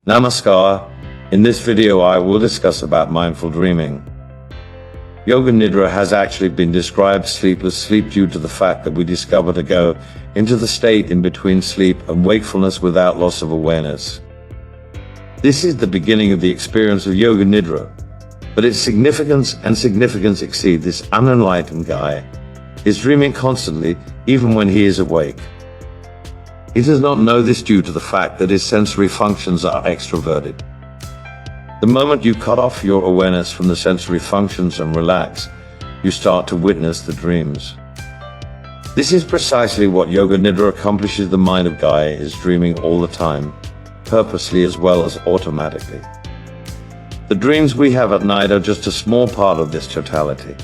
Namaskar. In this video I will discuss about mindful dreaming. Yoga Nidra has actually been described sleepless sleep due to the fact that we discover to go into the state in between sleep and wakefulness without loss of awareness. This is the beginning of the experience of Yoga Nidra, but its significance exceed this unenlightened guy is dreaming constantly even when he is awake. He does not know this due to the fact that his sensory functions are extroverted. The moment you cut off your awareness from the sensory functions and relax, you start to witness the dreams. This is precisely what Yoga Nidra accomplishes. The mind of Gaia is dreaming all the time, purposely as well as automatically. The dreams we have at night are just a small part of this totality.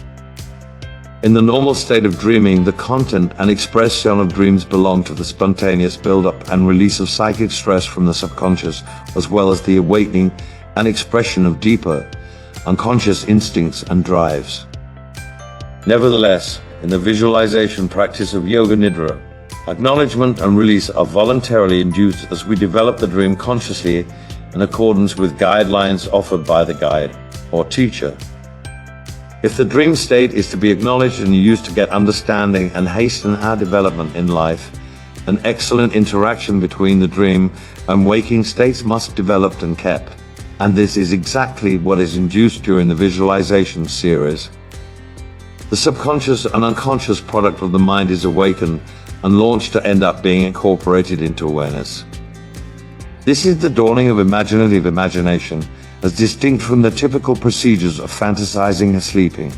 In the normal state of dreaming, the content and expression of dreams belong to the spontaneous build-up and release of psychic stress from the subconscious, as well as the awakening and expression of deeper, unconscious instincts and drives. Nevertheless, in the visualization practice of Yoga Nidra, acknowledgement and release are voluntarily induced as we develop the dream consciously in accordance with guidelines offered by the guide or teacher. If the dream state is to be acknowledged and used to get understanding and hasten our development in life, an excellent interaction between the dream and waking states must be developed and kept. And this is exactly what is induced during the visualization series. The subconscious and unconscious product of the mind is awakened and launched to end up being incorporated into awareness. This is the dawning of imaginative imagination, as distinct from the typical procedures of fantasizing and sleeping.